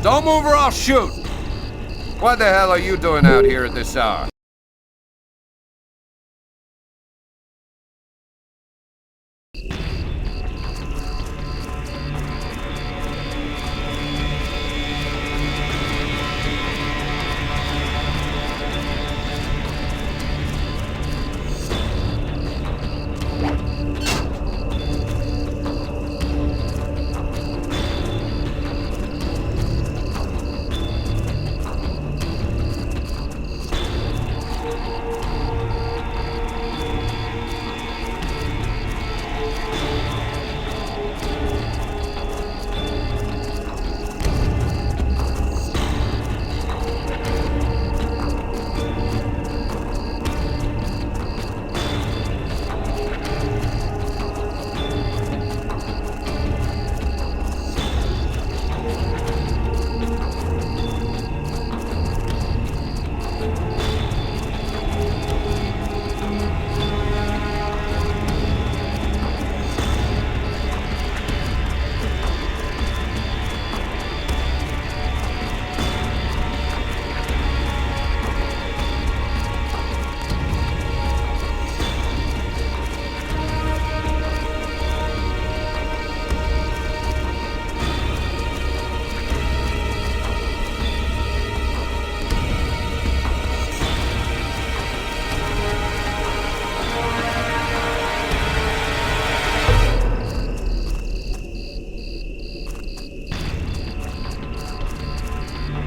Don't move or I'll shoot! What the hell are you doing out here at this hour?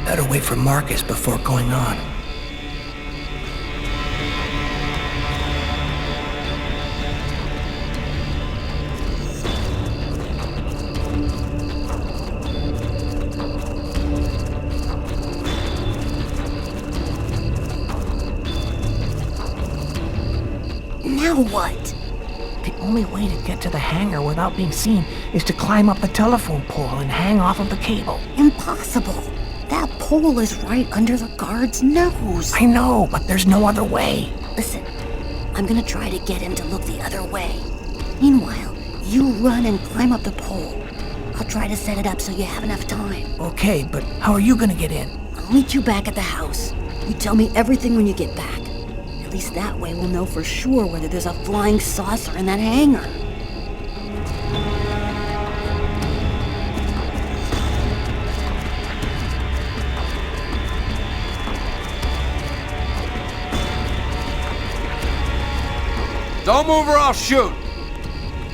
Better wait for Marcus before going on. Now what? The only way to get to the hangar without being seen is to climb up the telephone pole and hang off of the cable. Impossible. That pole is right under the guard's nose. I know, but there's no other way. Listen, I'm gonna try to get him to look the other way. Meanwhile, you run and climb up the pole. I'll try to set it up so you have enough time. Okay, but how are you gonna get in? I'll meet you back at the house. You tell me everything when you get back. At least that way we'll know for sure whether there's a flying saucer in that hangar. Don't move or I'll shoot!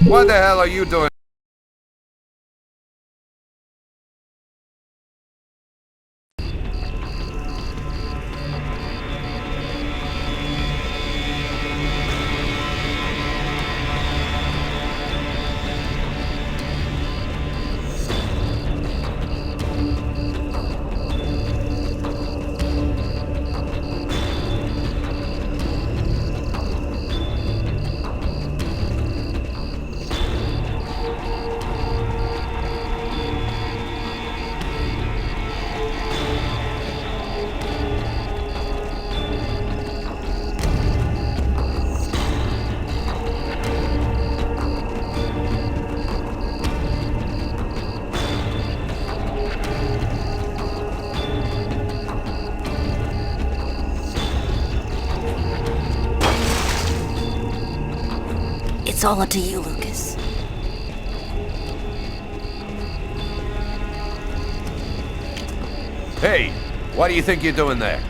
What the hell are you doing? It's all up to you, Lucas. Hey, what do you think you're doing there?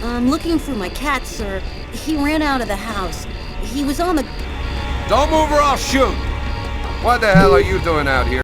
I'm looking for my cat, sir. He ran out of the house. He was on the... Don't move or I'll shoot! What the hell are you doing out here?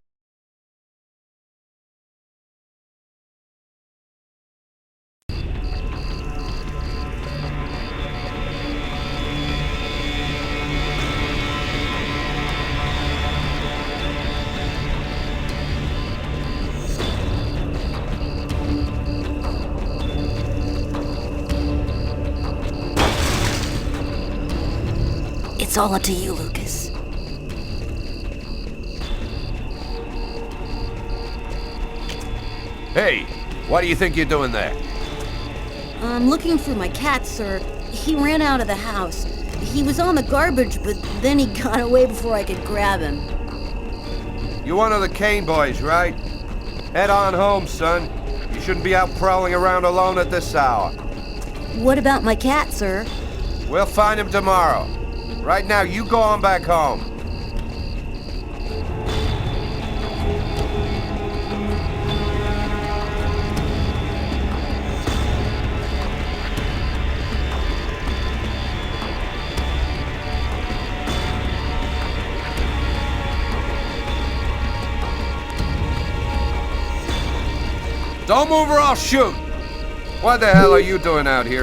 It's all up to you, Lucas. Hey, what do you think you're doing there? I'm looking for my cat, sir. He ran out of the house. He was on the garbage, but then he got away before I could grab him. You're one of the Kane boys, right? Head on home, son. You shouldn't be out prowling around alone at this hour. What about my cat, sir? We'll find him tomorrow. Right now, you go on back home. Don't move or I'll shoot! What the hell are you doing out here?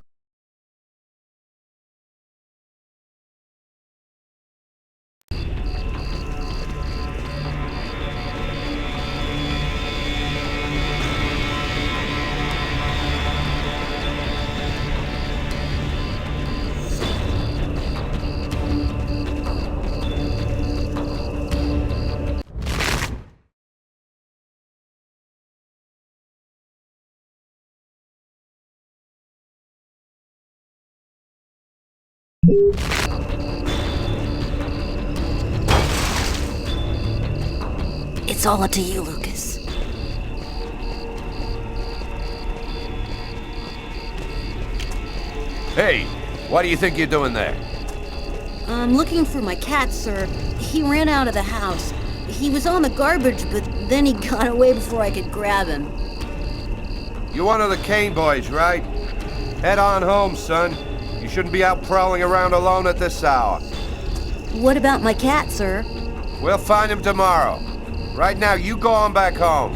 It's all up to you, Lucas. Hey, what do you think you're doing there? I'm looking for my cat, sir. He ran out of the house. He was on the garbage, but then he got away before I could grab him. You're one of the Kane boys, right? Head on home, son. You shouldn't be out prowling around alone at this hour. What about my cat, sir? We'll find him tomorrow. Right now, you go on back home.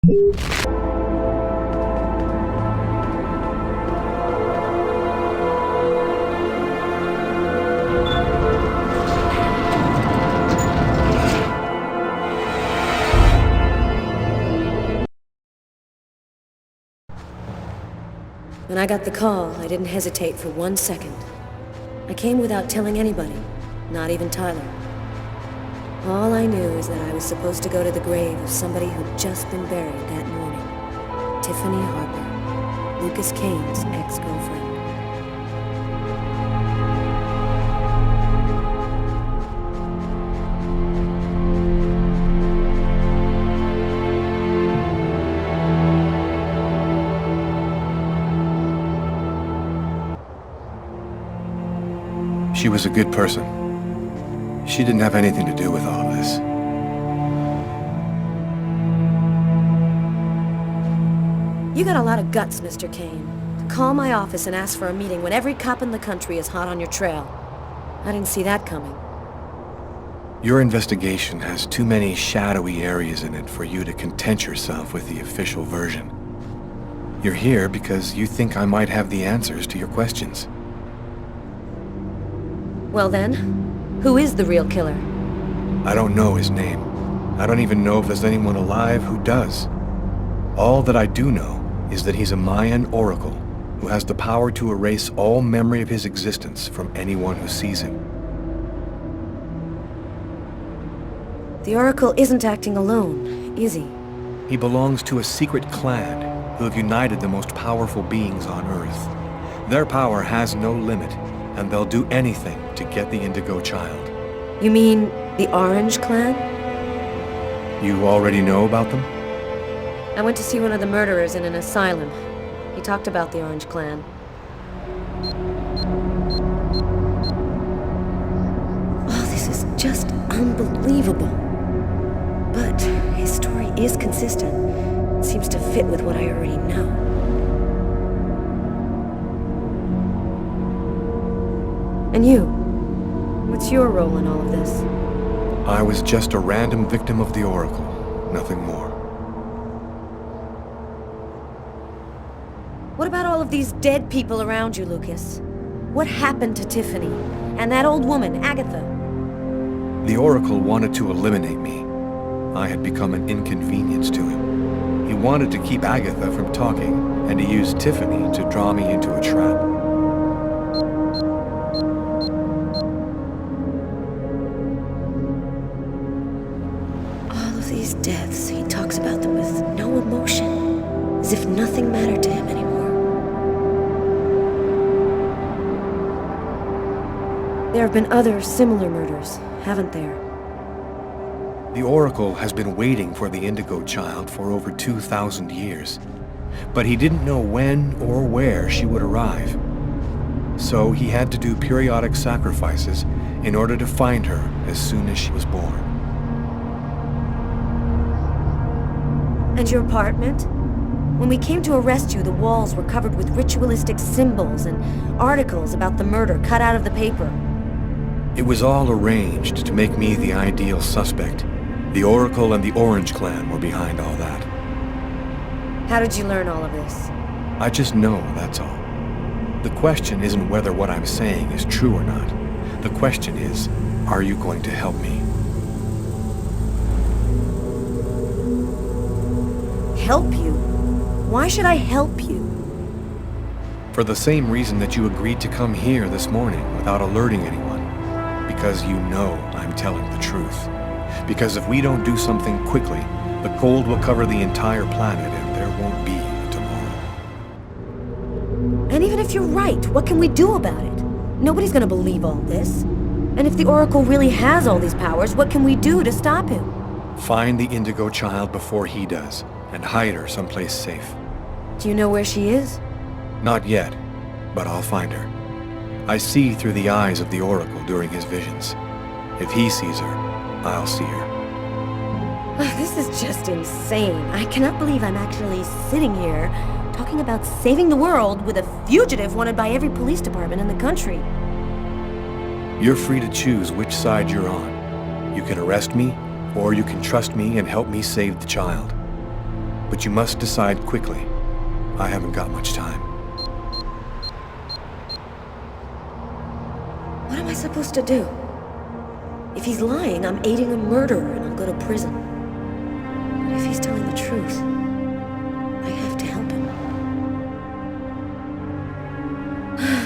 When I got the call, I didn't hesitate for 1 second. I came without telling anybody, not even Tyler. All I knew is that I was supposed to go to the grave of somebody who'd just been buried that morning. Tiffany Harper, Lucas Kane's ex-girlfriend. She was a good person. She didn't have anything to do with all of this. You got a lot of guts, Mr. Kane. To call my office and ask for a meeting when every cop in the country is hot on your trail. I didn't see that coming. Your investigation has too many shadowy areas in it for you to content yourself with the official version. You're here because you think I might have the answers to your questions. Well then, who is the real killer? I don't know his name. I don't even know if there's anyone alive who does. All that I do know is that he's a Mayan oracle who has the power to erase all memory of his existence from anyone who sees him. The Oracle isn't acting alone, is he? He belongs to a secret clan who have united the most powerful beings on Earth. Their power has no limit, and they'll do anything to get the Indigo Child. You mean the Orange Clan? You already know about them? I went to see one of the murderers in an asylum. He talked about the Orange Clan. Oh, this is just unbelievable. But his story is consistent. It seems to fit with what I already know. And you? What's your role in all of this? I was just a random victim of the Oracle, nothing more. What about all of these dead people around you, Lucas? What happened to Tiffany? And that old woman, Agatha? The Oracle wanted to eliminate me. I had become an inconvenience to him. He wanted to keep Agatha from talking, and he used Tiffany to draw me into a trap. These deaths, he talks about them with no emotion, as if nothing mattered to him anymore. There have been other similar murders, haven't there? The Oracle has been waiting for the Indigo Child for over 2,000 years, but he didn't know when or where she would arrive. So he had to do periodic sacrifices in order to find her as soon as she was born. And your apartment? When we came to arrest you, the walls were covered with ritualistic symbols and articles about the murder cut out of the paper. It was all arranged to make me the ideal suspect. The Oracle and the Orange Clan were behind all that. How did you learn all of this? I just know, that's all. The question isn't whether what I'm saying is true or not. The question is, are you going to help me? Help you? Why should I help you? For the same reason that you agreed to come here this morning without alerting anyone. Because you know I'm telling the truth. Because if we don't do something quickly, the cold will cover the entire planet and there won't be a tomorrow. And even if you're right, what can we do about it? Nobody's gonna believe all this. And if the Oracle really has all these powers, what can we do to stop him? Find the Indigo Child before he does, and hide her someplace safe. Do you know where she is? Not yet, but I'll find her. I see through the eyes of the Oracle during his visions. If he sees her, I'll see her. This is just insane. I cannot believe I'm actually sitting here talking about saving the world with a fugitive wanted by every police department in the country. You're free to choose which side you're on. You can arrest me, or you can trust me and help me save the child. But you must decide quickly. I haven't got much time. What am I supposed to do? If he's lying, I'm aiding a murderer and I'll go to prison. But if he's telling the truth, I have to help him.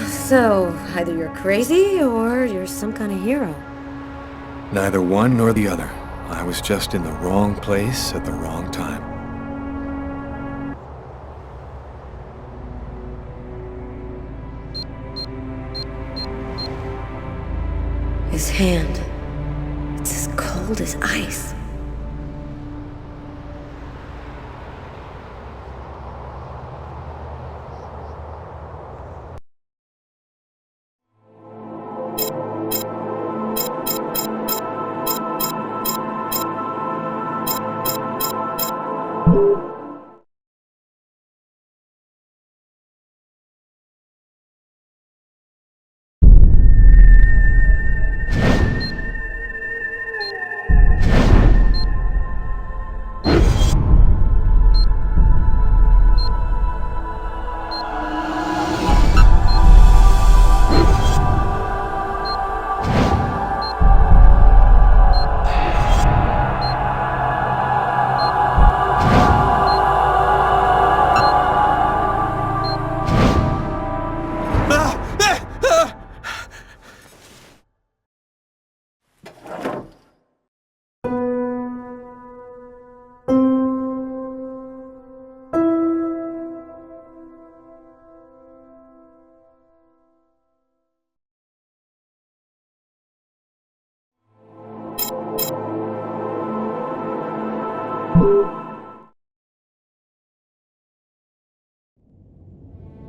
So, either you're crazy or you're some kind of hero. Neither one nor the other. I was just in the wrong place at the wrong time. His hand. It's as cold as ice.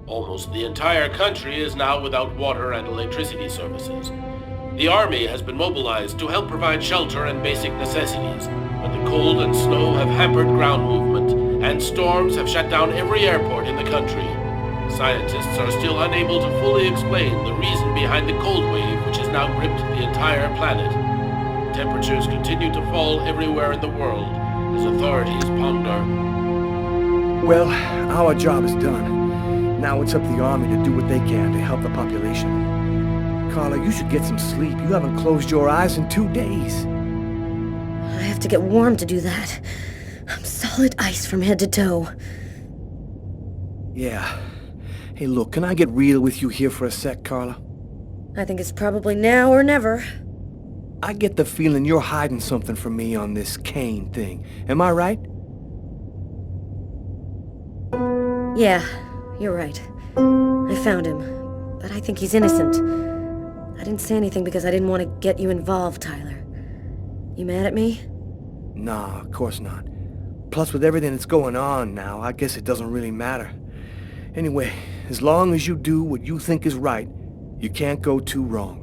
Almost the entire country is now without water and electricity services. The army has been mobilized to help provide shelter and basic necessities, but the cold and snow have hampered ground movement, and storms have shut down every airport in the country. Scientists are still unable to fully explain the reason behind the cold wave which has now gripped the entire planet. Temperatures continue to fall everywhere in the world as authorities ponder. Well, our job is done. Now it's up to the army to do what they can to help the population. Carla, you should get some sleep. You haven't closed your eyes in 2 days. I have to get warm to do that. I'm solid ice from head to toe. Yeah. Hey, look, can I get real with you here for a sec, Carla? I think it's probably now or never. I get the feeling you're hiding something from me on this Kane thing. Am I right? Yeah, you're right. I found him, but I think he's innocent. I didn't say anything because I didn't want to get you involved, Tyler. You mad at me? Nah, of course not. Plus, with everything that's going on now, I guess it doesn't really matter. Anyway, as long as you do what you think is right, you can't go too wrong.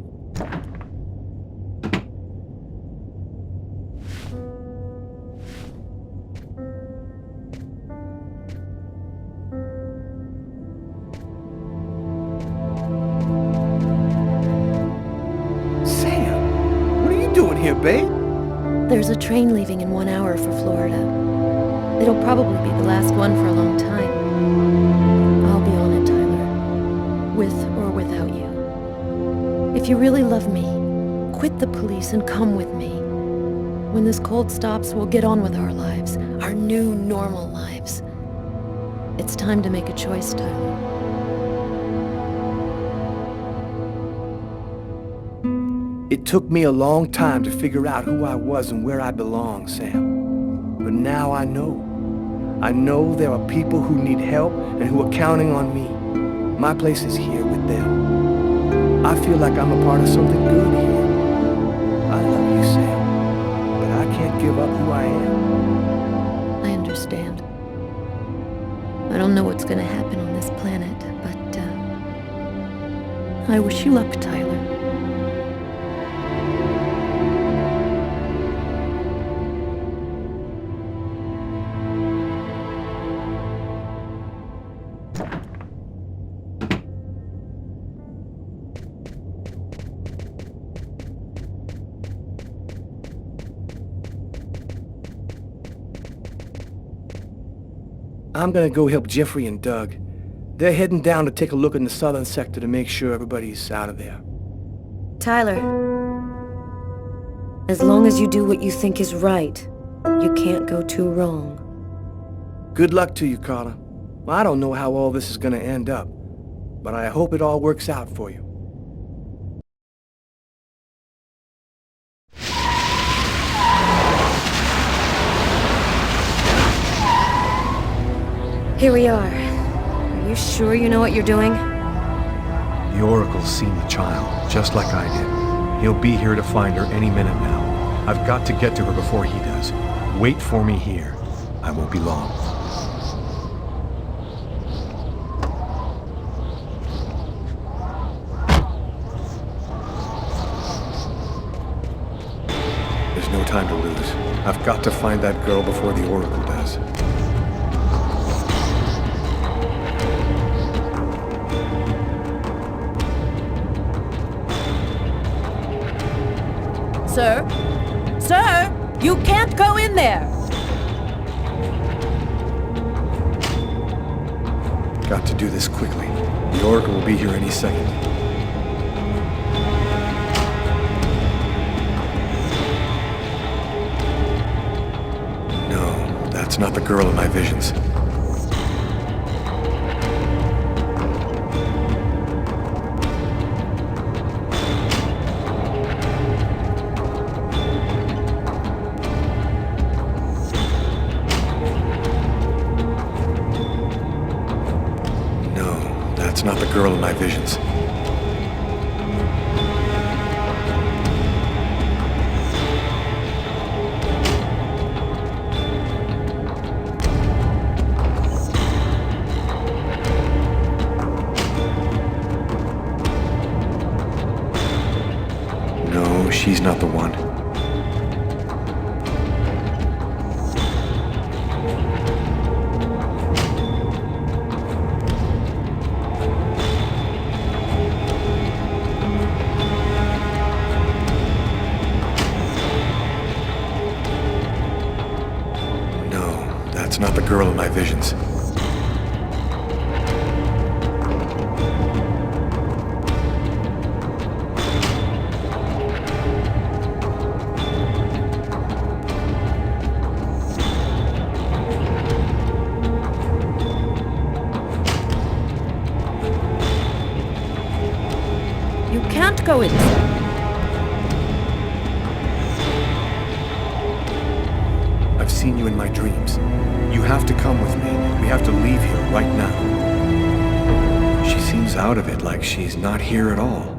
Sam, what are you doing here, babe? There's a train leaving in 1 hour for Florida. It'll probably be the last one for a long time. I'll be on it, Tyler. With or without you. If you really love me, quit the police and come with me. When this cold stops, we'll get on with our lives. Our new, normal lives. It's time to make a choice, Tyler. It took me a long time to figure out who I was and where I belong, Sam. But now I know. I know there are people who need help and who are counting on me. My place is here with them. I feel like I'm a part of something good here. I love you, Sam, but I can't give up who I am. I understand. I don't know what's gonna happen on this planet, but, I wish you luck, Tyler. I'm gonna go help Jeffrey and Doug. They're heading down to take a look in the southern sector to make sure everybody's out of there. Tyler, as long as you do what you think is right, you can't go too wrong. Good luck to you, Carla. Well, I don't know how all this is gonna end up, but I hope it all works out for you. Here we are. Are you sure you know what you're doing? The Oracle's seen the child, just like I did. He'll be here to find her any minute now. I've got to get to her before he does. Wait for me here. I won't be long. There's no time to lose. I've got to find that girl before the Oracle does. Sir? Sir! You can't go in there! Got to do this quickly. The Oracle will be here any second. No, that's not the girl in my visions. That's not the girl in my visions. No, she's not the one. That's not the girl in my visions. You can't go in there. I've seen you in my dreams. You have to come with me. We have to leave here right now. She seems out of it, like she's not here at all.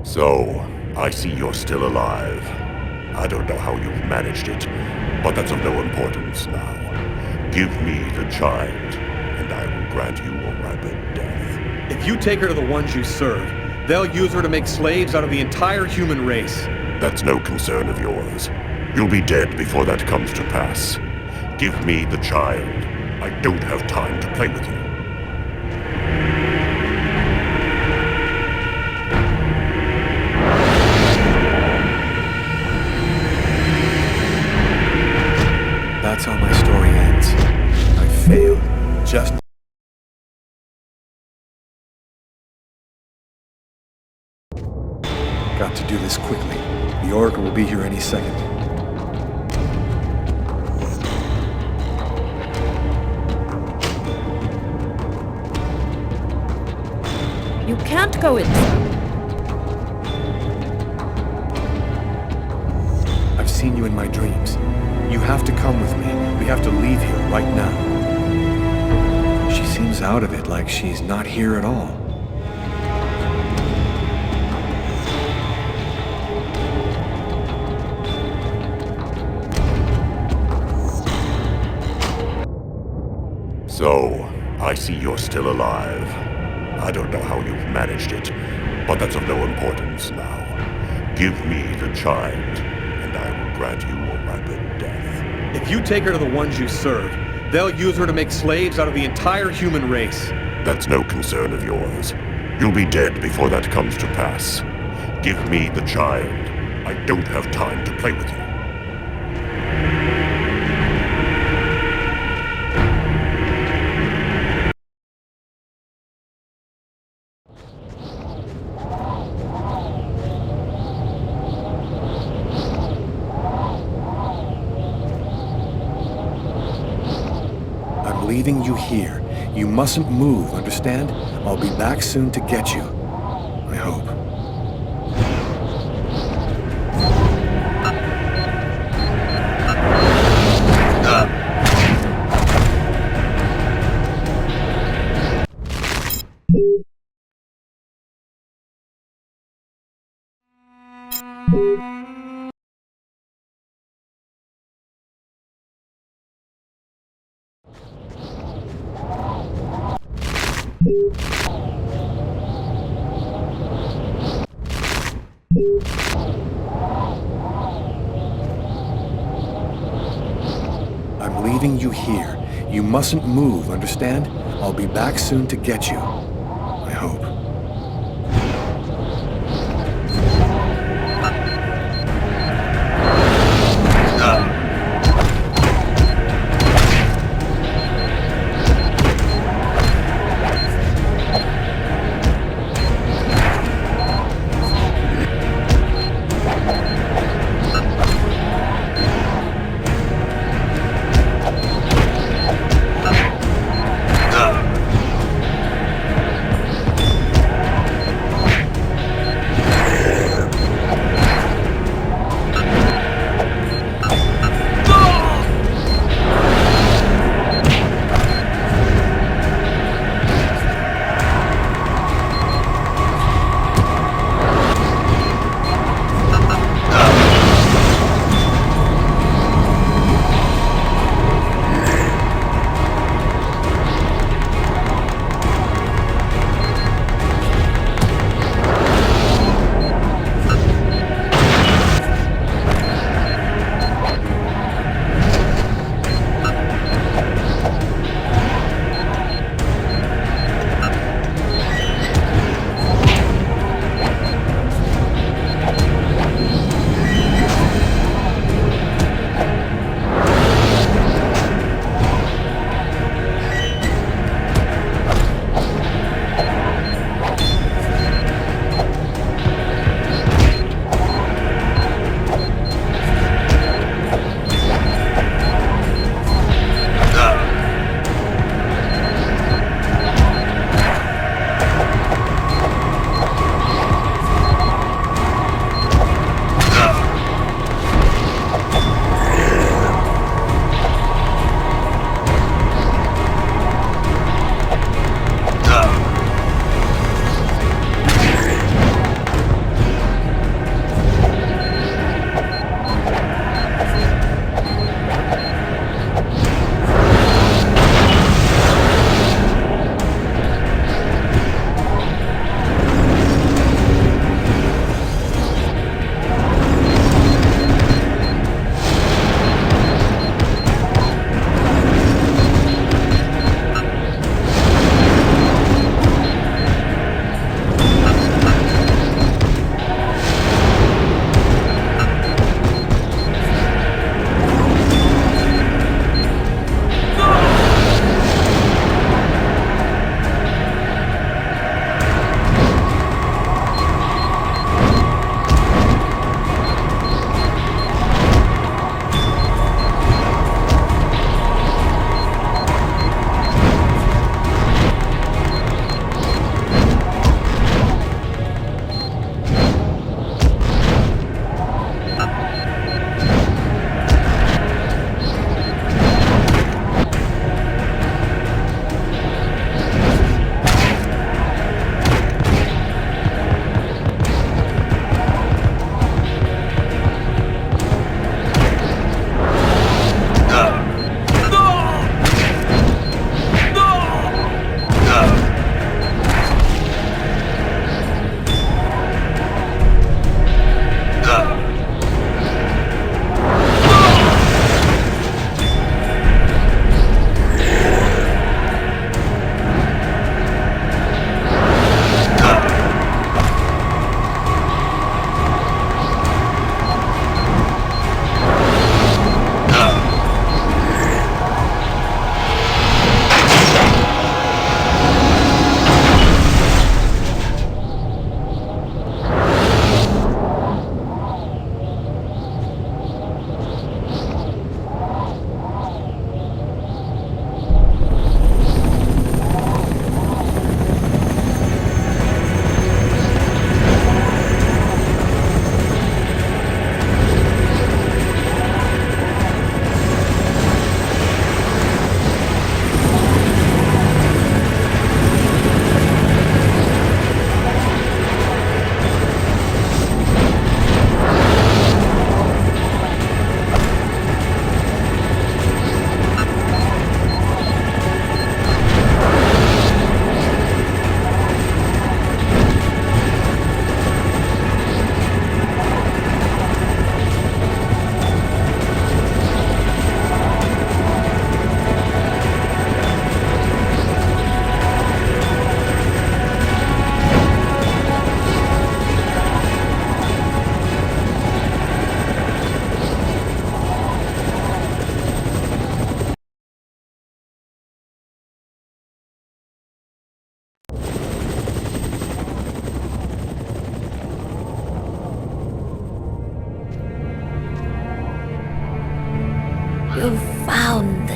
So, I see you're still alive. I don't know how you've managed it, but that's of no importance now. Give me the child, and I will grant you a rapid death. If you take her to the ones you serve, they'll use her to make slaves out of the entire human race. That's no concern of yours. You'll be dead before that comes to pass. Give me the child. I don't have time to play with you. That's how my story ends. I failed. Just... Got to do this quickly. The Oracle will be here any second. You can't go in there. I've seen you in my dreams. You have to come with me. We have to leave here right now. She seems out of it, like she's not here at all. So, I see you're still alive. I don't know how you've managed it, but that's of no importance now. Give me the child, and I will grant you a rapid death. If you take her to the ones you serve, they'll use her to make slaves out of the entire human race. That's no concern of yours. You'll be dead before that comes to pass. Give me the child. I don't have time to play with you. I'm leaving you here. You mustn't move, understand? I'll be back soon to get you. I hope. I'm leaving you here. You mustn't move, understand? I'll be back soon to get you. I hope.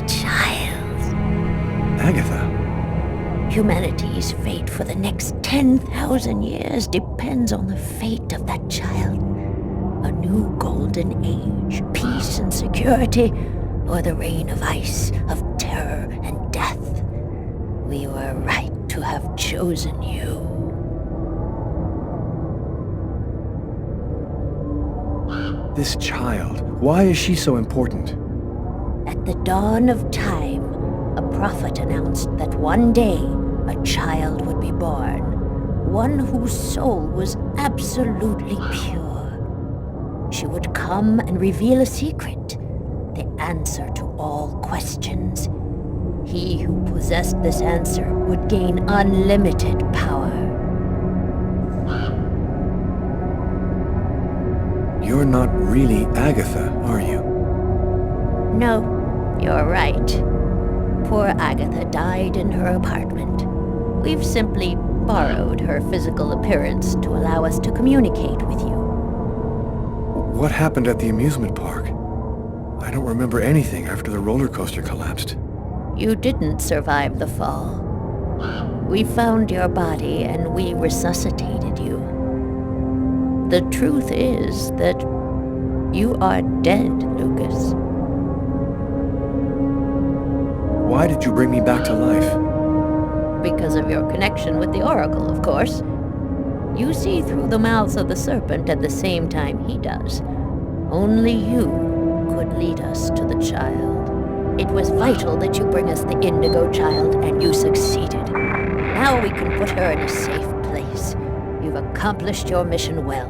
child. Agatha. Humanity's fate for the next 10,000 years depends on the fate of that child. A new golden age, peace and security, or the reign of ice, of terror and death. We were right to have chosen you. This child, why is she so important? At the dawn of time, a prophet announced that one day a child would be born, one whose soul was absolutely pure. She would come and reveal a secret, the answer to all questions. He who possessed this answer would gain unlimited power. You're not really Agatha, are you? No, you're right. Poor Agatha died in her apartment. We've simply borrowed her physical appearance to allow us to communicate with you. What happened at the amusement park? I don't remember anything after the roller coaster collapsed. You didn't survive the fall. We found your body and we resuscitated you. The truth is that you are dead, Lucas. Why did you bring me back to life? Because of your connection with the Oracle, of course. You see through the mouths of the serpent at the same time he does. Only you could lead us to the child. It was vital that you bring us the Indigo Child, and you succeeded. Now we can put her in a safe place. You've accomplished your mission well.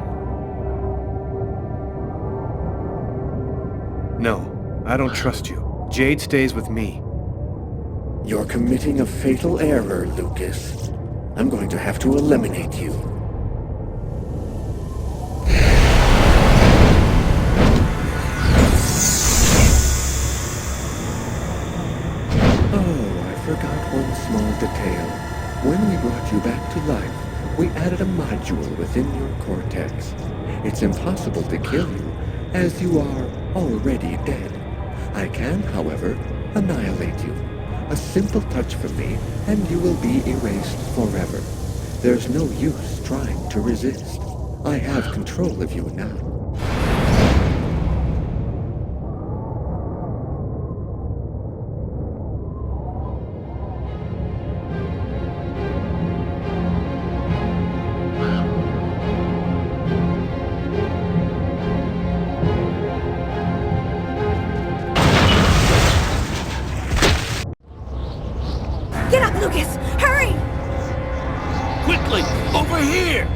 No, I don't trust you. Jade stays with me. You're committing a fatal error, Lucas. I'm going to have to eliminate you. Oh, I forgot one small detail. When we brought you back to life, we added a module within your cortex. It's impossible to kill you, as you are already dead. I can, however, annihilate you. A simple touch from me, and you will be erased forever. There's no use trying to resist. I have control of you now. Get up, Lucas! Hurry! Quickly, over here!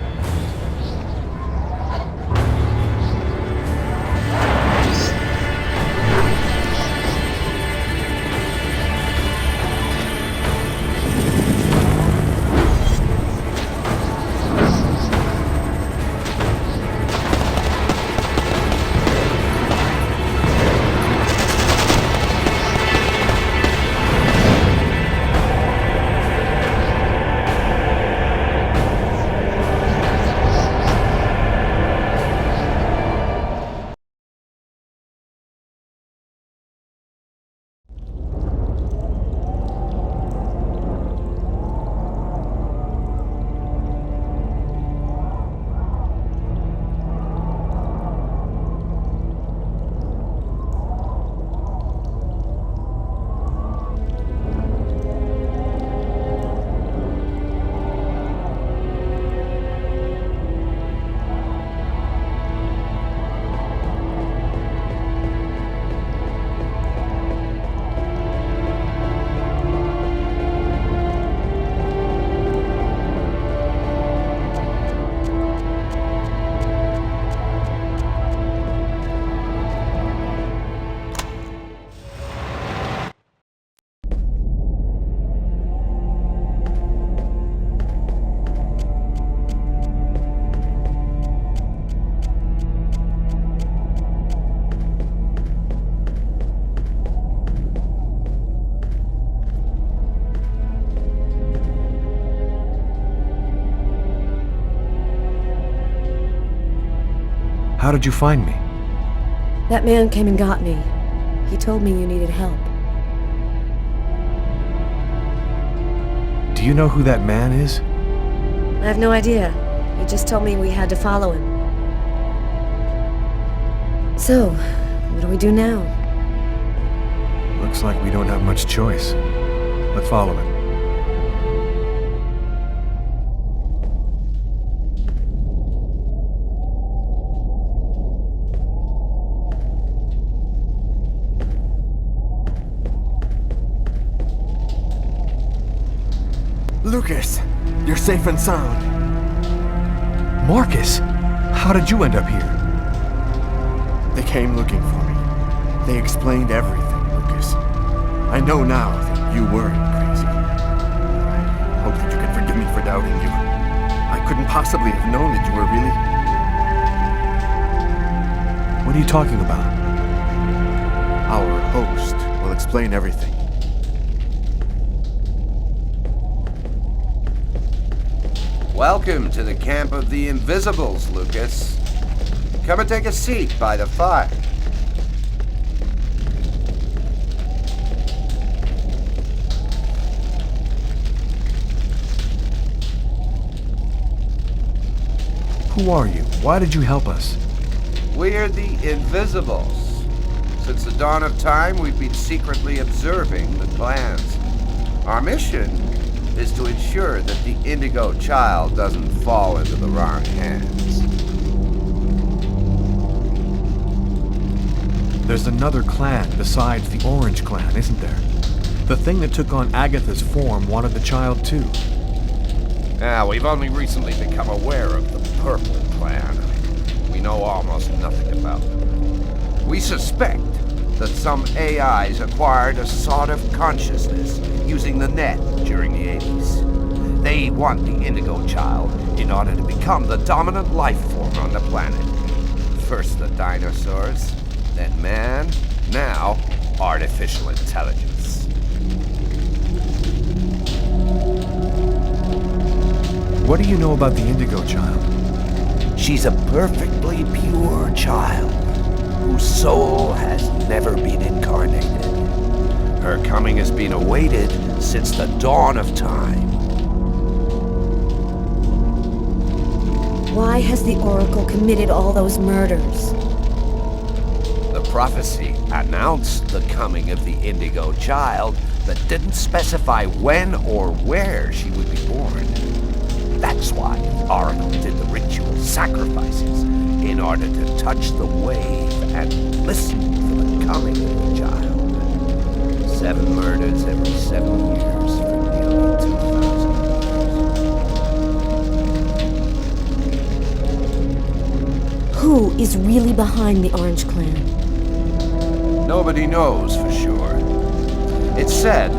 How did you find me? That man came and got me. He told me you needed help. Do you know who that man is? I have no idea. He just told me we had to follow him. So, what do we do now? Looks like we don't have much choice. Let's follow him. Lucas, you're safe and sound. Marcus! How did you end up here? They came looking for me. They explained everything, Lucas. I know now that you weren't crazy. I hope that you can forgive me for doubting you. I couldn't possibly have known that you were really... What are you talking about? Our host will explain everything. Welcome to the camp of the Invisibles, Lucas. Come and take a seat by the fire. Who are you? Why did you help us? We're the Invisibles. Since the dawn of time, we've been secretly observing the clans. Our mission is to ensure that the Indigo Child doesn't fall into the wrong hands. There's another clan besides the Orange Clan, isn't there? The thing that took on Agatha's form wanted the child too. We've only recently become aware of the Purple Clan. We know almost nothing about them. We suspect that some AIs acquired a sort of consciousness using the net during the 80s. They want the Indigo Child in order to become the dominant life form on the planet. First the dinosaurs, then man, now artificial intelligence. What do you know about the Indigo Child? She's a perfectly pure child whose soul has never been incarnated. Her coming has been awaited since the dawn of time. Why has the Oracle committed all those murders? The prophecy announced the coming of the Indigo Child, but didn't specify when or where she would be born. That's why the Oracle did the ritual sacrifices in order to touch the wave and listen for the coming of the child. 7 murders every 7 years for nearly 2,000 years. Who is really behind the Orange Clan? Nobody knows for sure. It's said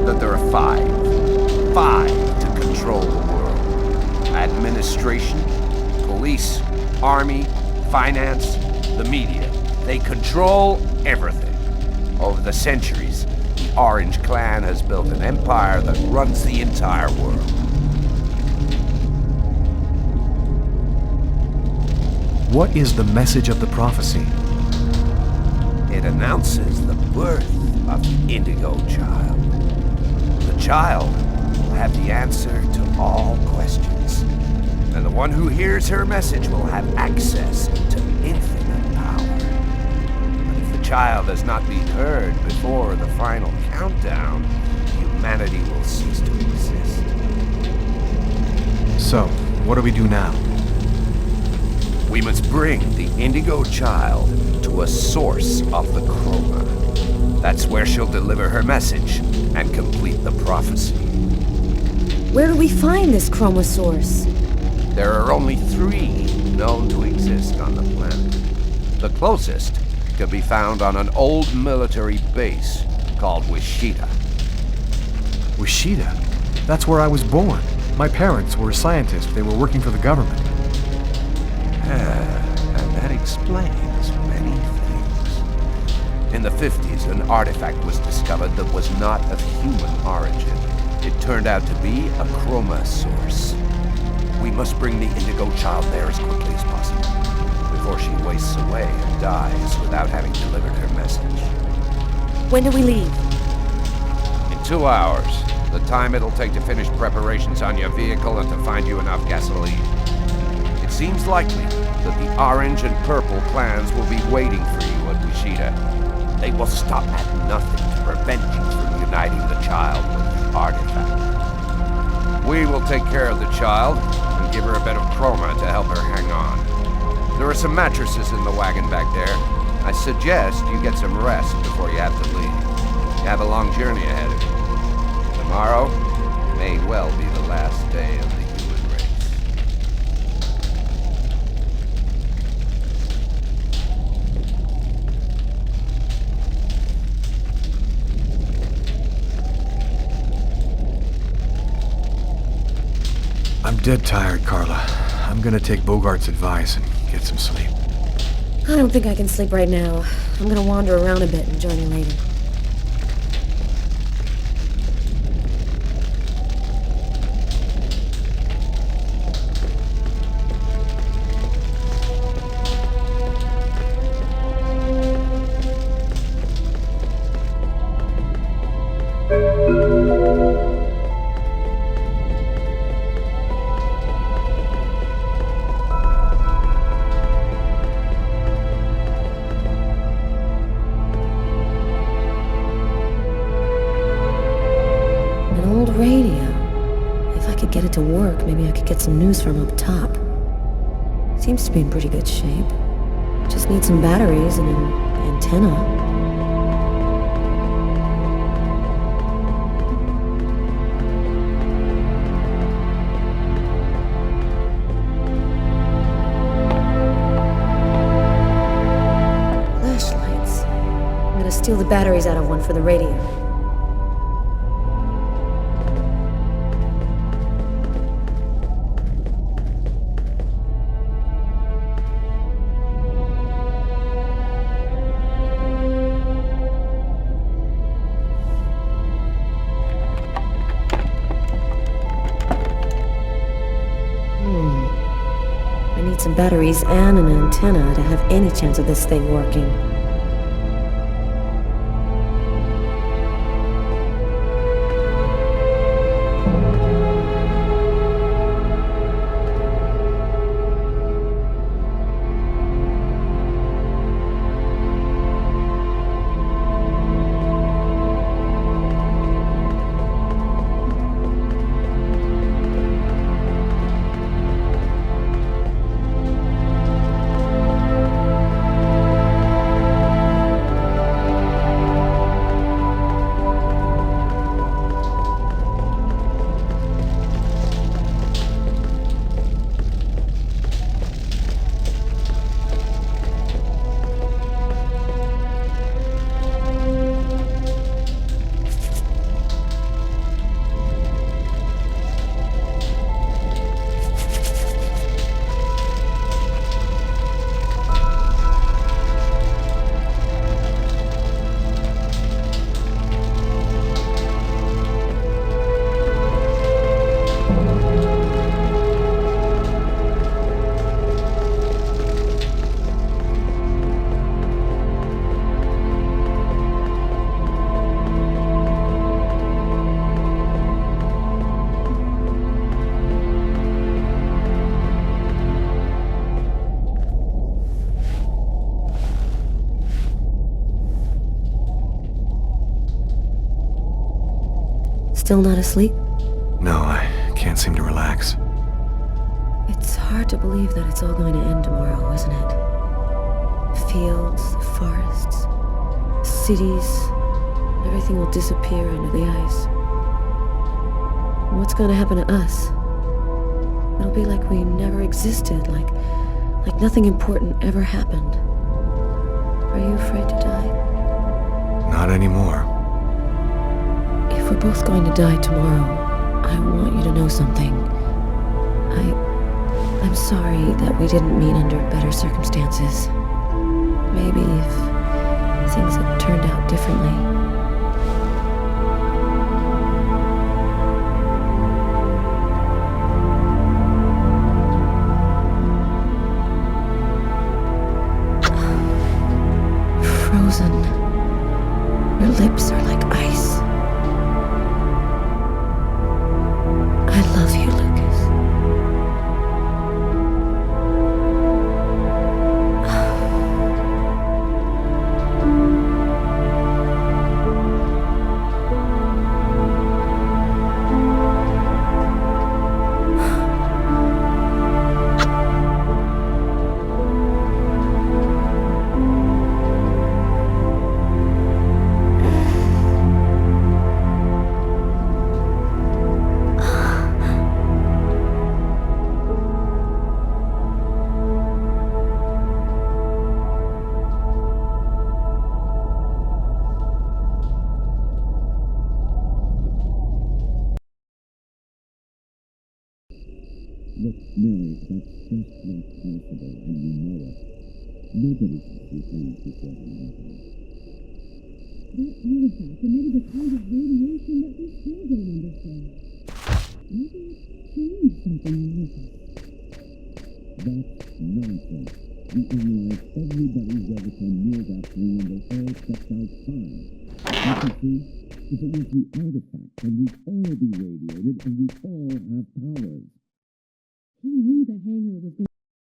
that there are 5. 5 to control the world. Administration, police, army, finance, the media. They control everything. Over the centuries, the Orange Clan has built an empire that runs the entire world. What is the message of the prophecy? It announces the birth of the Indigo Child. The child will have the answer to all questions. And the one who hears her message will have access to infinite power. But if the child has not been heard before the final countdown, humanity will cease to exist. So, what do we do now? We must bring the Indigo Child to a source of the Chroma. That's where she'll deliver her message and complete the prophecy. Where do we find this Chroma source? There are only 3 known to exist on the planet. The closest can be found on an old military base called Wichita. Wichita? That's where I was born. My parents were scientists. They were working for the government. And that explains many things. In the 50s, an artifact was discovered that was not of human origin. It turned out to be a Chroma source. We must bring the Indigo Child there as quickly as possible, before she wastes away and dies without having delivered her message. When do we leave? In 2 hours, the time it'll take to finish preparations on your vehicle and to find you enough gasoline. It seems likely that the orange and purple clans will be waiting for you at Wishida. They will stop at nothing to prevent you from uniting the child with the artifact. We will take care of the child and give her a bit of chroma to help her hang on. There are some mattresses in the wagon back there. I suggest you get some rest before you have to leave. You have a long journey ahead of you. Tomorrow may well be the last day of the human race. I'm dead tired, Carla. I'm gonna take Bogart's advice and get some sleep. I don't think I can sleep right now. I'm gonna wander around a bit and join you later. To work, maybe I could get some news from up top. Seems to be in pretty good shape. Just need some batteries and an antenna. Flashlights. I'm gonna steal the batteries out of one for the radio. Some batteries and an antenna to have any chance of this thing working. Still not asleep? No, I can't seem to relax. It's hard to believe that it's all going to end tomorrow, isn't it? The fields, the forests, the cities, everything will disappear under the ice. And what's going to happen to us? It'll be like we never existed, like nothing important ever happened. Are you afraid to die? Not anymore. If we're both going to die tomorrow, I want you to know something. I'm sorry that we didn't meet under better circumstances. Maybe if things had turned out differently. Frozen. Your lips are like ice.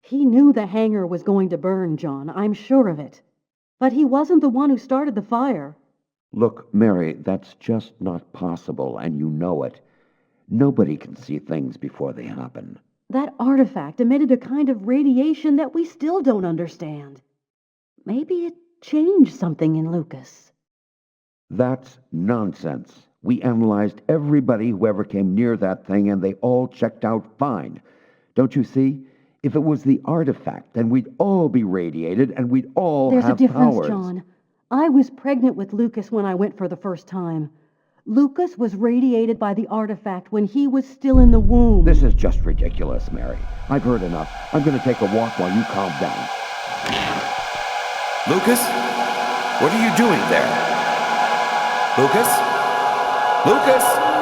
He knew the hangar was going to burn, John. I'm sure of it. But he wasn't the one who started the fire. Look, Mary, that's just not possible, and you know it. Nobody can see things before they happen. That artifact emitted a kind of radiation that we still don't understand. Maybe it changed something in Lucas. That's nonsense. We analyzed everybody who ever came near that thing, and they all checked out fine. Don't you see? If it was the artifact, then we'd all be radiated, and we'd all There's have a difference, powers. John. I was pregnant with Lucas when I went for the first time. Lucas was radiated by the artifact when he was still in the womb. This is just ridiculous, Mary. I've heard enough. I'm going to take a walk while you calm down. Lucas? What are you doing there? Lucas? Lucas?